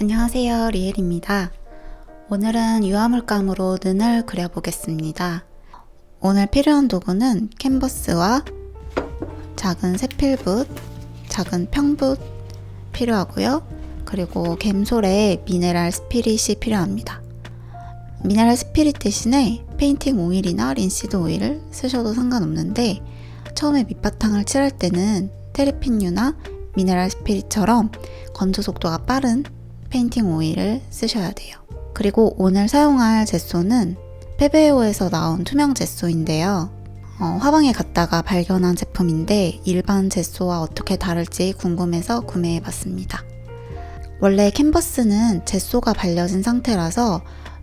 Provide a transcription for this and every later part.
안녕하세요, 리엘입니다. 오늘은 유화물감으로 눈을 그려보겠습니다. 오늘 필요한 도구는 캔버스와 작은 세필붓, 작은 평붓 필요하고요. 그리고 갬솔에 미네랄 스피릿이 필요합니다. 미네랄 스피릿 대신에 페인팅 오일이나 린시드 오일을 쓰셔도 상관없는데 처음에 밑바탕을 칠할 때는 테르핀유나 미네랄 스피릿처럼 건조 속도가 빠른 페인팅 오일을 쓰셔야 돼요. 그리고 오늘 사용할 젯소는 페베오에서 나온 투명 젯소인데요. 화방에 갔다가 발견한 제품인데 일반 젯소와 어떻게 다를지 궁금해서 구매해봤습니다. 원래 캔버스는 젯소가 발려진 상태라서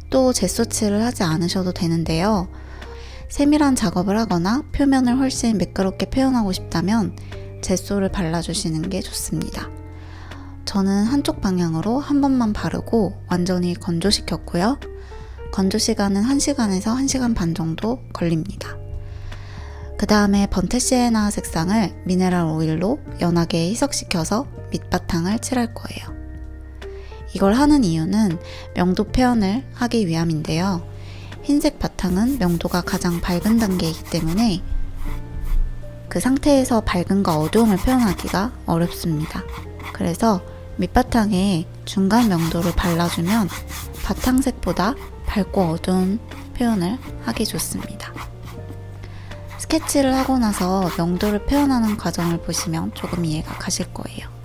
또 젯소칠을 하지 않으셔도 되는데요. 세밀한 작업을 하거나 표면을 훨씬 매끄럽게 표현하고 싶다면 젯소를 발라주시는 게 좋습니다. 저는 한쪽 방향으로 한 번만 바르고 완전히 건조시켰고요. 건조 시간은 1시간에서 1시간 반 정도 걸립니다. 그 다음에 번트 시에나 색상을 미네랄 오일로 연하게 희석시켜서 밑바탕을 칠할 거예요. 이걸 하는 이유는 명도 표현을 하기 위함인데요. 흰색 바탕은 명도가 가장 밝은 단계이기 때문에 그 상태에서 밝음과 어두움을 표현하기가 어렵습니다. 그래서 밑바탕에 중간 명도를 발라주면 바탕색보다 밝고 어두운 표현을 하기 좋습니다. 스케치를 하고 나서 명도를 표현하는 과정을 보시면 조금 이해가 가실 거예요.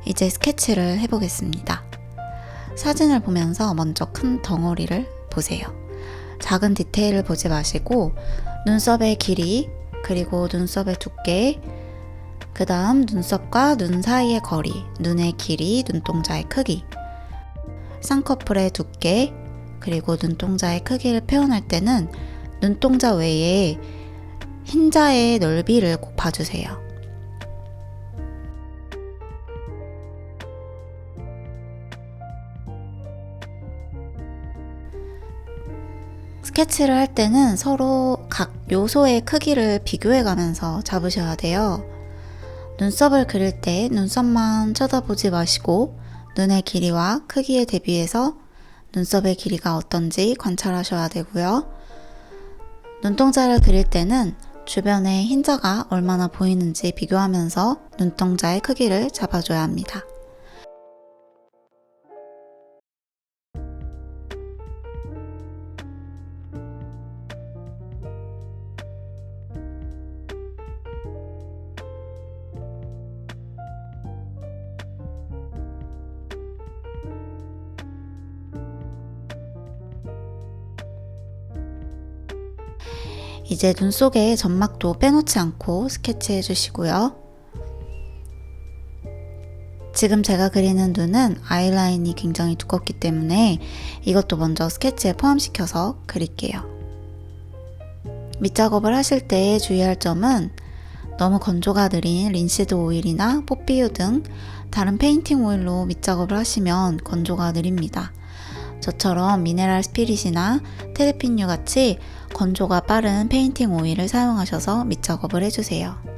이제 스케치를 해보겠습니다. 사진을 보면서 먼저 큰 덩어리를 보세요. 작은 디테일을 보지 마시고 눈썹의 길이, 그리고 눈썹의 두께, 그 다음 눈썹과 눈 사이의 거리, 눈의 길이, 눈동자의 크기, 쌍꺼풀의 두께, 그리고 눈동자의 크기를 표현할 때는 눈동자 외에 흰자의 넓이를 꼭 봐주세요. 스케치를 할 때는 서로 각 요소의 크기를 비교해 가면서 잡으셔야 돼요. 눈썹을 그릴 때 눈썹만 쳐다보지 마시고 눈의 길이와 크기에 대비해서 눈썹의 길이가 어떤지 관찰하셔야 되고요. 눈동자를 그릴 때는 주변에 흰자가 얼마나 보이는지 비교하면서 눈동자의 크기를 잡아줘야 합니다. 이제 눈 속에 점막도 빼놓지 않고 스케치해 주시고요. 지금 제가 그리는 눈은 아이라인이 굉장히 두껍기 때문에 이것도 먼저 스케치에 포함시켜서 그릴게요. 밑작업을 하실 때 주의할 점은 너무 건조가 느린 린시드 오일이나 뽀삐유 등 다른 페인팅 오일로 밑작업을 하시면 건조가 느립니다. 저처럼 미네랄 스피릿이나 테르핀유 같이 건조가 빠른 페인팅 오일을 사용하셔서 밑작업을 해주세요.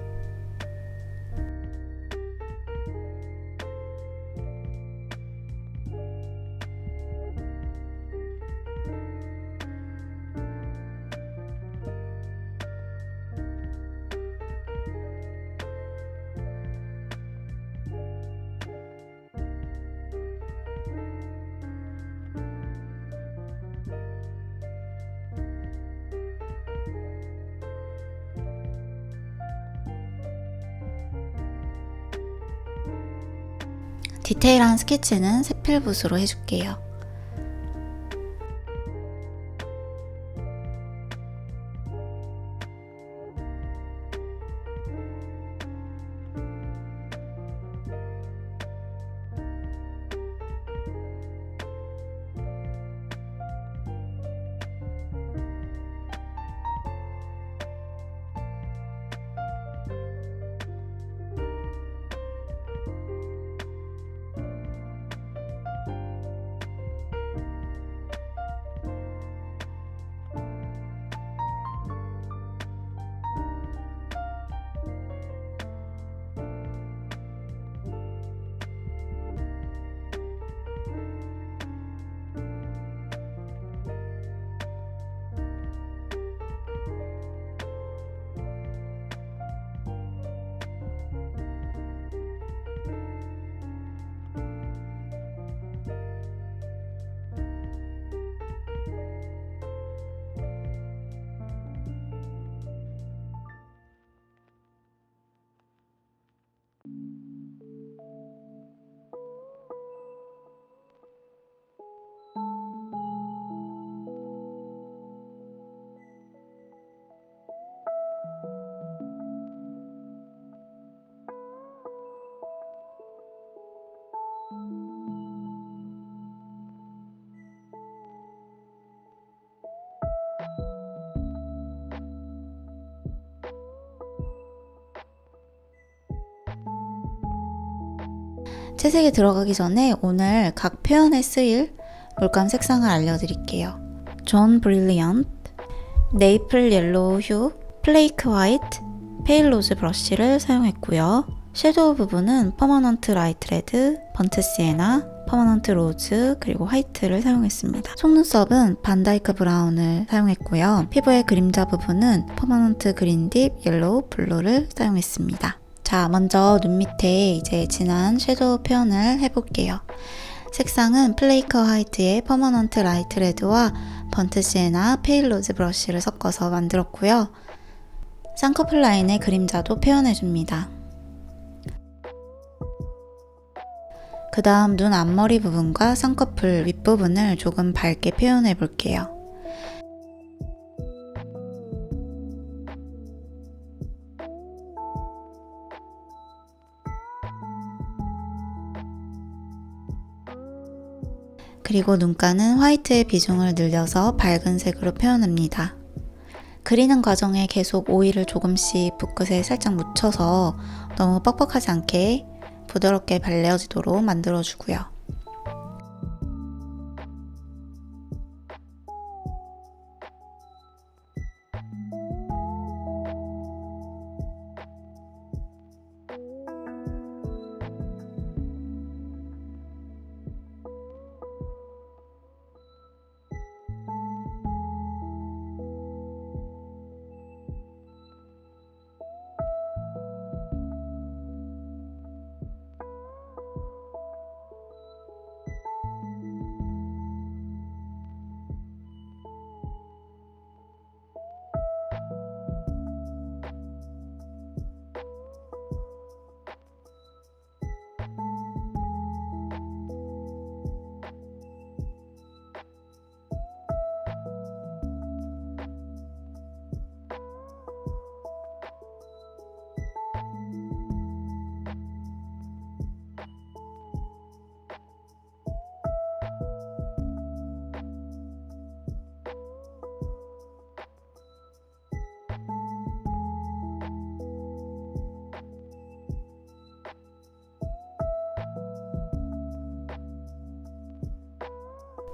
디테일한 스케치는 세필붓으로 해줄게요. 채색이 들어가기 전에 오늘 각 표현에 쓰일 물감 색상을 알려드릴게요. 존 브릴리언트, 네이플 옐로우 휴, 플레이크 화이트, 페일 로즈 브러쉬를 사용했고요. 섀도우 부분은 퍼머넌트 라이트 레드, 번트 시에나, 퍼머넌트 로즈, 그리고 화이트를 사용했습니다. 속눈썹은 반다이크 브라운을 사용했고요. 피부의 그림자 부분은 퍼머넌트 그린 딥, 옐로우, 블루를 사용했습니다. 자, 먼저 눈 밑에 이제 진한 섀도우 표현을 해볼게요. 색상은 플레이크 화이트의 퍼머넌트 라이트 레드와 번트 시에나, 페일 로즈 브러쉬를 섞어서 만들었고요. 쌍꺼풀 라인의 그림자도 표현해줍니다. 그 다음 눈 앞머리 부분과 쌍꺼풀 윗부분을 조금 밝게 표현해 볼게요. 그리고 눈가는 화이트의 비중을 늘려서 밝은 색으로 표현합니다. 그리는 과정에 계속 오일을 조금씩 붓끝에 살짝 묻혀서 너무 뻑뻑하지 않게 부드럽게 발려지도록 만들어주고요.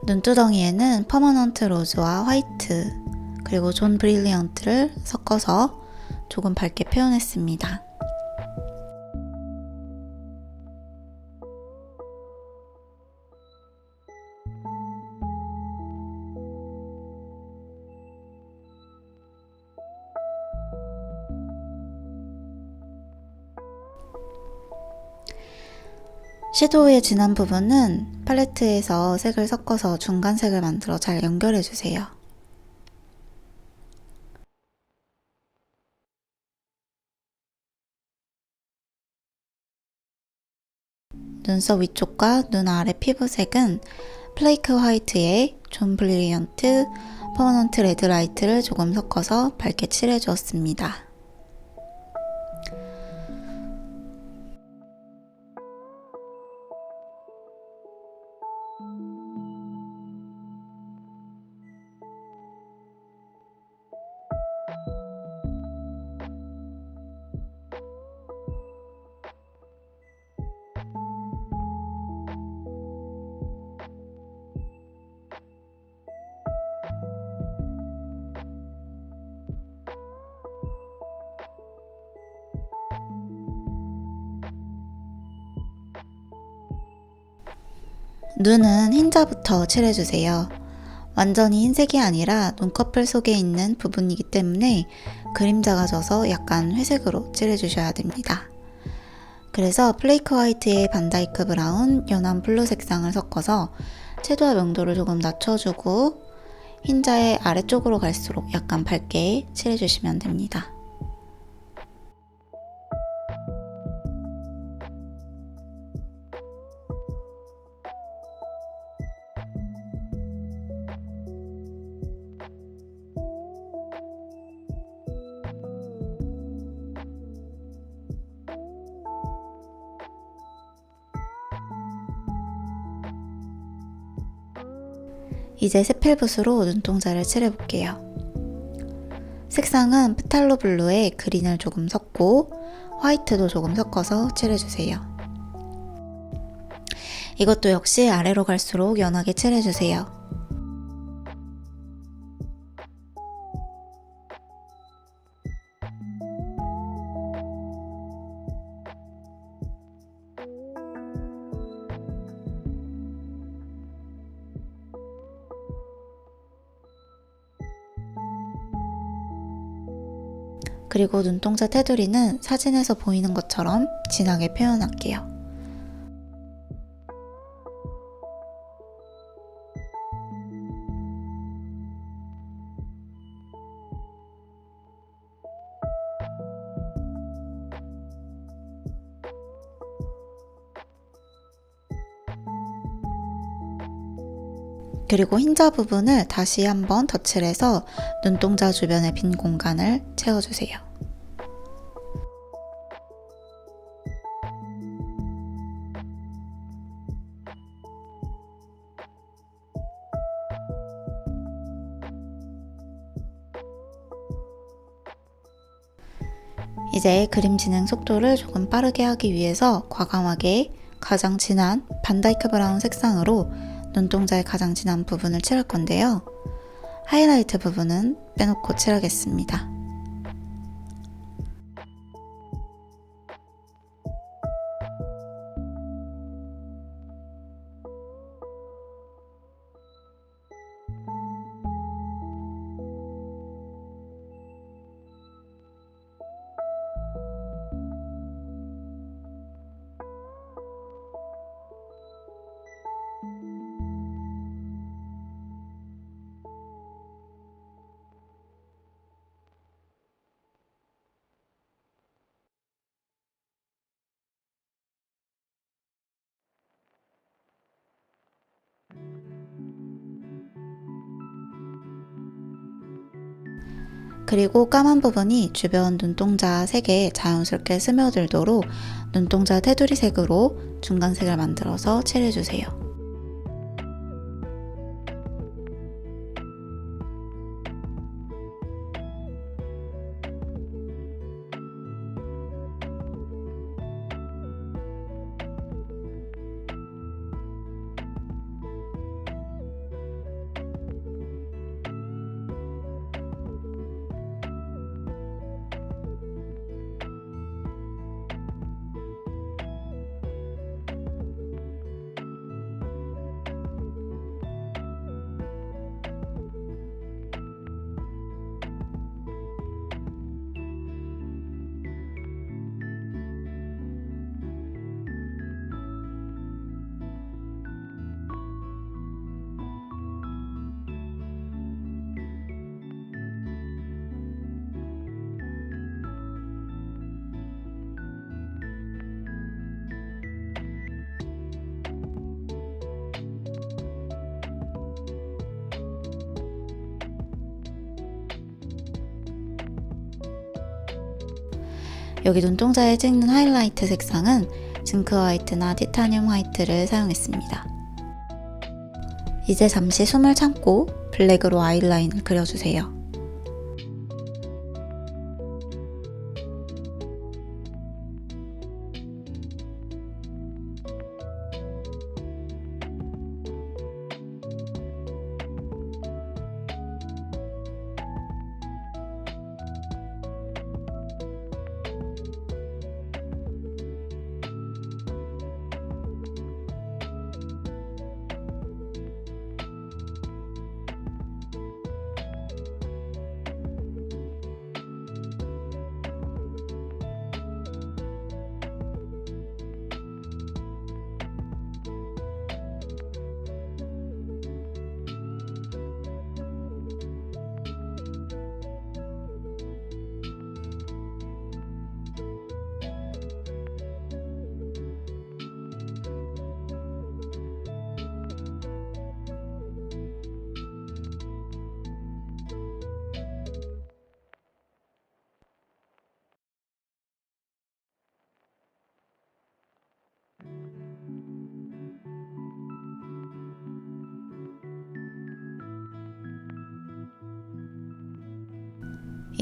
눈두덩이에는 퍼머넌트 로즈와 화이트 그리고 존 브릴리언트를 섞어서 조금 밝게 표현했습니다. 섀도우의 진한 부분은 팔레트에서 색을 섞어서 중간색을 만들어 잘 연결해주세요. 눈썹 위쪽과 눈 아래 피부색은 플레이크 화이트에 존 브릴리언트, 퍼머넌트 레드 라이트를 조금 섞어서 밝게 칠해주었습니다. 눈은 흰자부터 칠해주세요. 완전히 흰색이 아니라 눈꺼풀 속에 있는 부분이기 때문에 그림자가 져서 약간 회색으로 칠해주셔야 됩니다. 그래서 플레이크 화이트에 반다이크 브라운, 연한 블루 색상을 섞어서 채도와 명도를 조금 낮춰주고 흰자의 아래쪽으로 갈수록 약간 밝게 칠해주시면 됩니다. 이제 세필붓으로 눈동자를 칠해볼게요. 색상은 페탈로 블루에 그린을 조금 섞고 화이트도 조금 섞어서 칠해주세요. 이것도 역시 아래로 갈수록 연하게 칠해주세요. 그리고 눈동자 테두리는 사진에서 보이는 것처럼 진하게 표현할게요. 그리고 흰자 부분을 다시 한번 덧칠해서 눈동자 주변의 빈 공간을 채워주세요. 이제 그림 진행 속도를 조금 빠르게 하기 위해서 과감하게 가장 진한 반다이크 브라운 색상으로 눈동자의 가장 진한 부분을 칠할 건데요. 하이라이트 부분은 빼놓고 칠하겠습니다. 그리고 까만 부분이 주변 눈동자 색에 자연스럽게 스며들도록 눈동자 테두리 색으로 중간색을 만들어서 칠해주세요. 여기 눈동자에 찍는 하이라이트 색상은 징크 화이트나 티타늄 화이트를 사용했습니다. 이제 잠시 숨을 참고 블랙으로 아이라인을 그려주세요.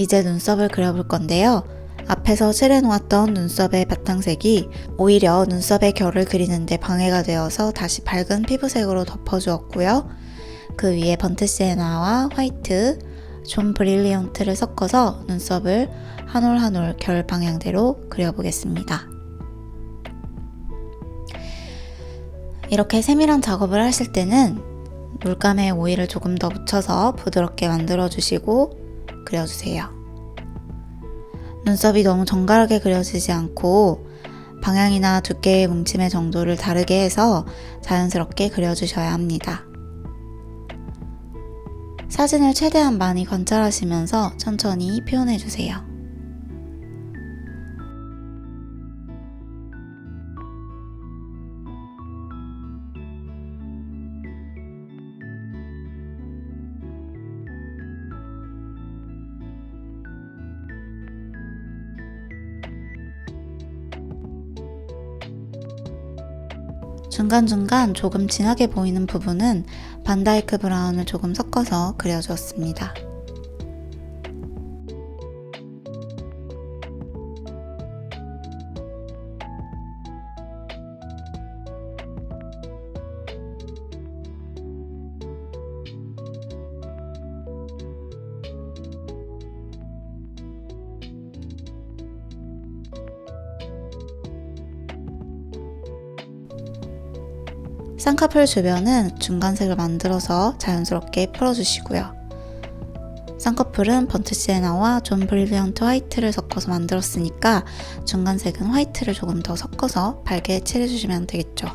이제 눈썹을 그려볼 건데요. 앞에서 칠해놓았던 눈썹의 바탕색이 오히려 눈썹의 결을 그리는데 방해가 되어서 다시 밝은 피부색으로 덮어주었고요. 그 위에 번트 시에나와 화이트, 좀 브릴리언트를 섞어서 눈썹을 한 올 한 올 결 방향대로 그려보겠습니다. 이렇게 세밀한 작업을 하실 때는 물감에 오일을 조금 더 묻혀서 부드럽게 만들어주시고 그려주세요. 눈썹이 너무 정갈하게 그려지지 않고 방향이나 두께의 뭉침의 정도를 다르게 해서 자연스럽게 그려주셔야 합니다. 사진을 최대한 많이 관찰하시면서 천천히 표현해주세요. 중간중간 조금 진하게 보이는 부분은 반다이크 브라운을 조금 섞어서 그려주었습니다. 쌍꺼풀 주변은 중간색을 만들어서 자연스럽게 풀어주시고요. 쌍꺼풀은 번트 시에나와 좀 브릴리언트 화이트를 섞어서 만들었으니까 중간색은 화이트를 조금 더 섞어서 밝게 칠해주시면 되겠죠.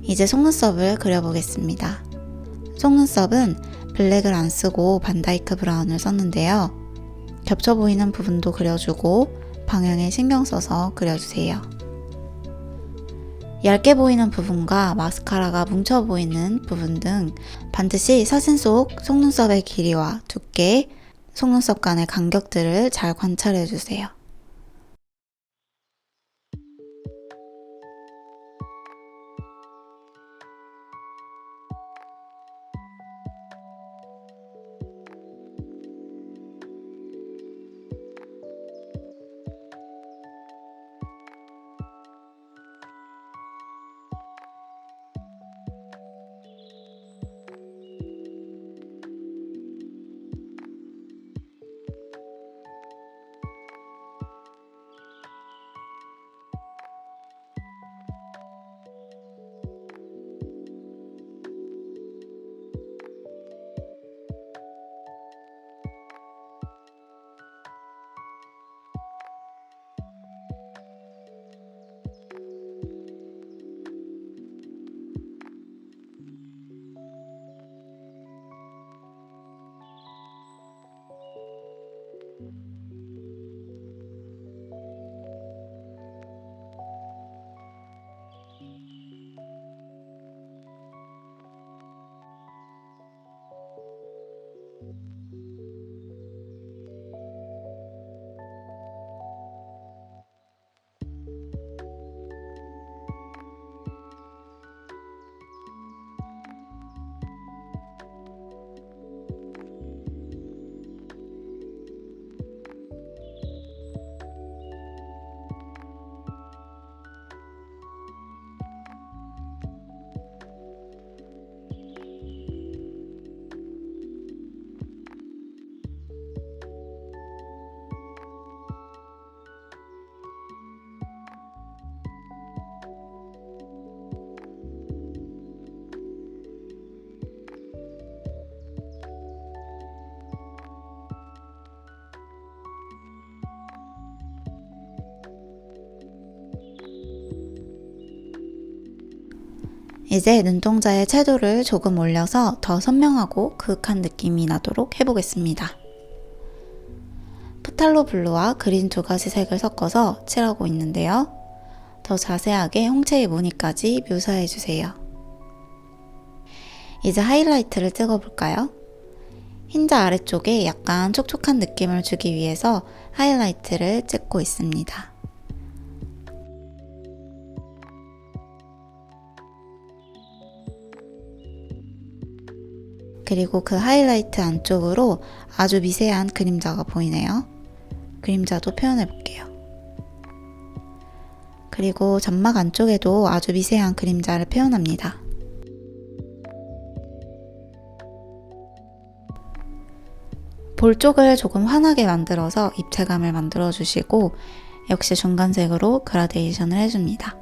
이제 속눈썹을 그려보겠습니다. 속눈썹은 블랙을 안 쓰고 반다이크 브라운을 썼는데요. 겹쳐 보이는 부분도 그려주고 방향에 신경 써서 그려주세요. 얇게 보이는 부분과 마스카라가 뭉쳐 보이는 부분 등 반드시 사진 속 속눈썹의 길이와 두께, 속눈썹 간의 간격들을 잘 관찰해 주세요. 이제 눈동자의 채도를 조금 올려서 더 선명하고 그윽한 느낌이 나도록 해보겠습니다. 포탈로 블루와 그린 두 가지 색을 섞어서 칠하고 있는데요. 더 자세하게 홍채의 무늬까지 묘사해주세요. 이제 하이라이트를 찍어볼까요? 흰자 아래쪽에 약간 촉촉한 느낌을 주기 위해서 하이라이트를 찍고 있습니다. 그리고 그 하이라이트 안쪽으로 아주 미세한 그림자가 보이네요. 그림자도 표현해 볼게요. 그리고 점막 안쪽에도 아주 미세한 그림자를 표현합니다. 볼 쪽을 조금 환하게 만들어서 입체감을 만들어 주시고 역시 중간색으로 그라데이션을 해줍니다.